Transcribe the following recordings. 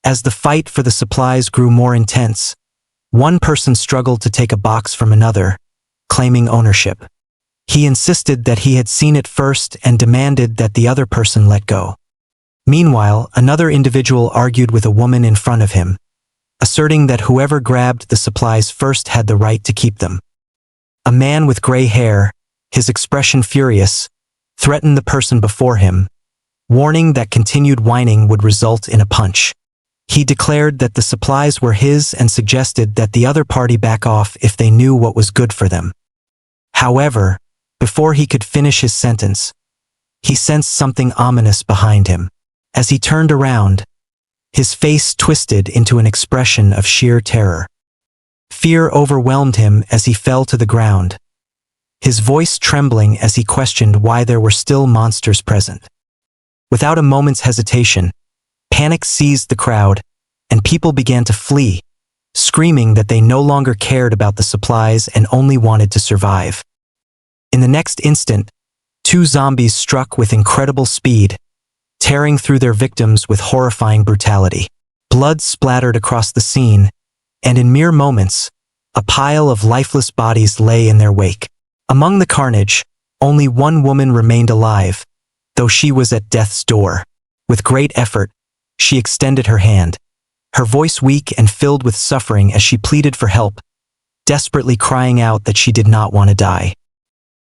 As the fight for the supplies grew more intense, one person struggled to take a box from another, claiming ownership. He insisted that he had seen it first and demanded that the other person let go. Meanwhile, another individual argued with a woman in front of him, asserting that whoever grabbed the supplies first had the right to keep them. A man with gray hair, his expression furious, threatened the person before him, warning that continued whining would result in a punch. He declared that the supplies were his and suggested that the other party back off if they knew what was good for them. However, before he could finish his sentence, he sensed something ominous behind him. As he turned around, his face twisted into an expression of sheer terror. Fear overwhelmed him as he fell to the ground, his voice trembling as he questioned why there were still monsters present. Without a moment's hesitation, panic seized the crowd, and people began to flee, screaming that they no longer cared about the supplies and only wanted to survive. In the next instant, two zombies struck with incredible speed, tearing through their victims with horrifying brutality. Blood splattered across the scene, and in mere moments, a pile of lifeless bodies lay in their wake. Among the carnage, only one woman remained alive, though she was at death's door. With great effort, she extended her hand, her voice weak and filled with suffering as she pleaded for help, desperately crying out that she did not want to die.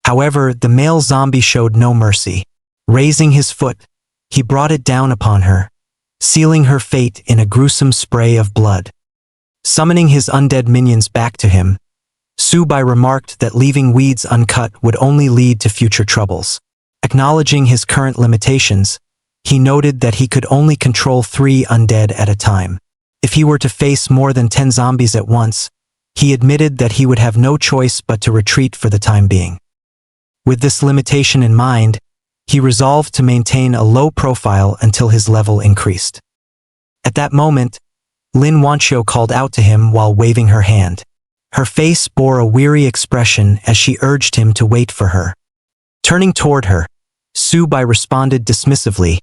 However, the male zombie showed no mercy. Raising his foot, he brought it down upon her, sealing her fate in a gruesome spray of blood. Summoning his undead minions back to him, Subai remarked that leaving weeds uncut would only lead to future troubles. Acknowledging his current limitations, he noted that he could only control 3 undead at a time. If he were to face more than 10 zombies at once, he admitted that he would have no choice but to retreat for the time being. With this limitation in mind, he resolved to maintain a low profile until his level increased. At that moment, Lin Wanqiu called out to him while waving her hand. Her face bore a weary expression as she urged him to wait for her. Turning toward her, Subai responded dismissively,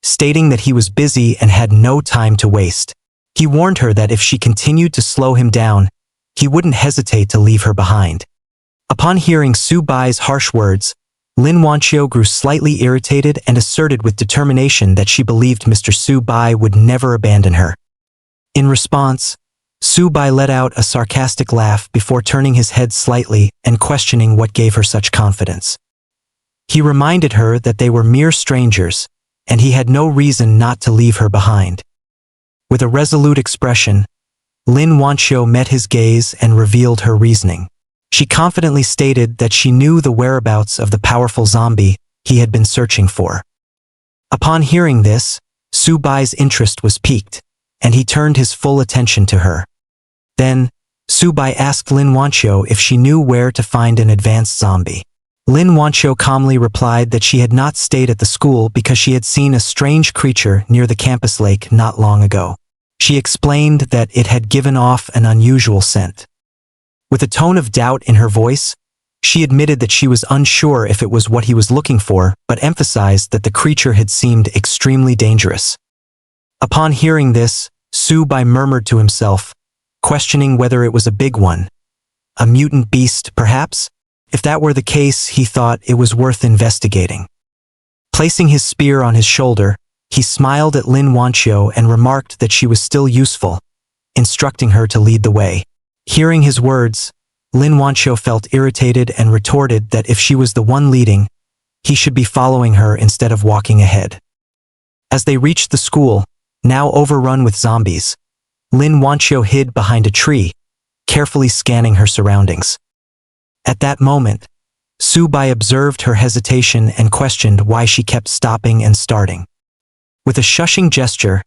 stating that he was busy and had no time to waste. He warned her that if she continued to slow him down, he wouldn't hesitate to leave her behind. Upon hearing Subai's harsh words, Lin Wanqiu grew slightly irritated and asserted with determination that she believed Mr. Subai would never abandon her. In response, Subai let out a sarcastic laugh before turning his head slightly and questioning what gave her such confidence. He reminded her that they were mere strangers, and he had no reason not to leave her behind. With a resolute expression, Lin Wanqiu met his gaze and revealed her reasoning. She confidently stated that she knew the whereabouts of the powerful zombie he had been searching for. Upon hearing this, Subai's interest was piqued, and he turned his full attention to her. Then, Subai asked Lin Wanqiu if she knew where to find an advanced zombie. Lin Wanqiu calmly replied that she had not stayed at the school because she had seen a strange creature near the campus lake not long ago. She explained that it had given off an unusual scent. With a tone of doubt in her voice, she admitted that she was unsure if it was what he was looking for, but emphasized that the creature had seemed extremely dangerous. Upon hearing this, Subai murmured to himself, questioning whether it was a big one. A mutant beast, perhaps? If that were the case, he thought it was worth investigating. Placing his spear on his shoulder, he smiled at Lin Wanqiu and remarked that she was still useful, instructing her to lead the way. Hearing his words, Lin Wanqiu felt irritated and retorted that if she was the one leading, he should be following her instead of walking ahead. As they reached the school, now overrun with zombies, Lin Wanqiu hid behind a tree, carefully scanning her surroundings. At that moment, Subai observed her hesitation and questioned why she kept stopping and starting. With a shushing gesture,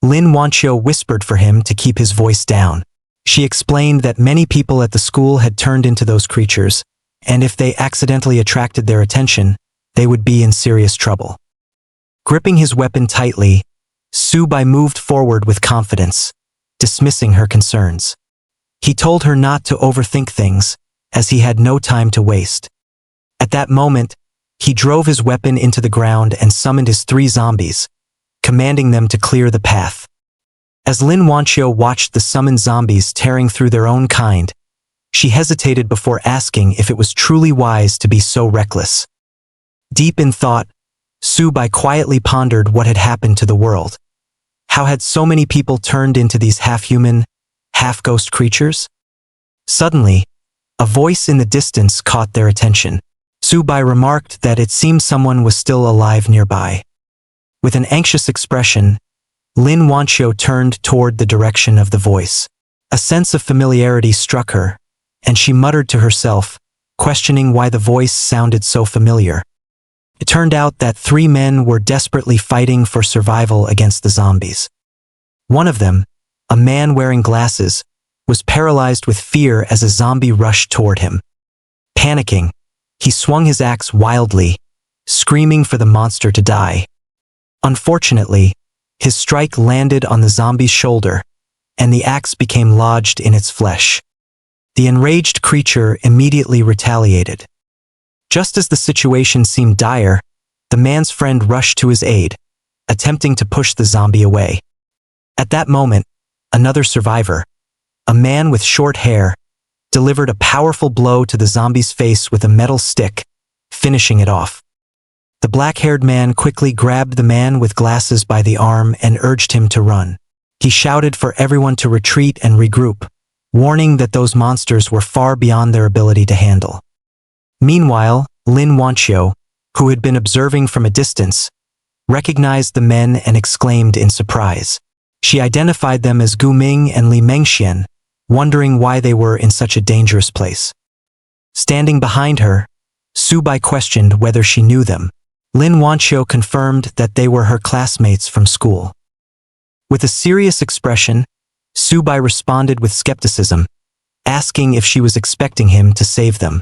Lin Wanqiu whispered for him to keep his voice down. She explained that many people at the school had turned into those creatures, and if they accidentally attracted their attention, they would be in serious trouble. Gripping his weapon tightly, Subai moved forward with confidence, dismissing her concerns. He told her not to overthink things, as he had no time to waste. At that moment, he drove his weapon into the ground and summoned his 3 zombies, commanding them to clear the path. As Lin Wanqiu watched the summoned zombies tearing through their own kind, she hesitated before asking if it was truly wise to be so reckless. Deep in thought, Su Bai quietly pondered what had happened to the world. How had so many people turned into these half-human, half-ghost creatures? Suddenly, a voice in the distance caught their attention. Su Bai remarked that it seemed someone was still alive nearby. With an anxious expression, Lin Wanqiu turned toward the direction of the voice. A sense of familiarity struck her, and she muttered to herself, questioning why the voice sounded so familiar. It turned out that 3 men were desperately fighting for survival against the zombies. One of them, a man wearing glasses, was paralyzed with fear as a zombie rushed toward him. Panicking, he swung his axe wildly, screaming for the monster to die. Unfortunately, his strike landed on the zombie's shoulder, and the axe became lodged in its flesh. The enraged creature immediately retaliated. Just as the situation seemed dire, the man's friend rushed to his aid, attempting to push the zombie away. At that moment, another survivor, a man with short hair, delivered a powerful blow to the zombie's face with a metal stick, finishing it off. The black-haired man quickly grabbed the man with glasses by the arm and urged him to run. He shouted for everyone to retreat and regroup, warning that those monsters were far beyond their ability to handle. Meanwhile, Lin Wanqiu, who had been observing from a distance, recognized the men and exclaimed in surprise. She identified them as Gu Ming and Li Mengxian, wondering why they were in such a dangerous place. Standing behind her, Su Bai questioned whether she knew them. Lin Wanqiu confirmed that they were her classmates from school. With a serious expression, Su Bai responded with skepticism, asking if she was expecting him to save them.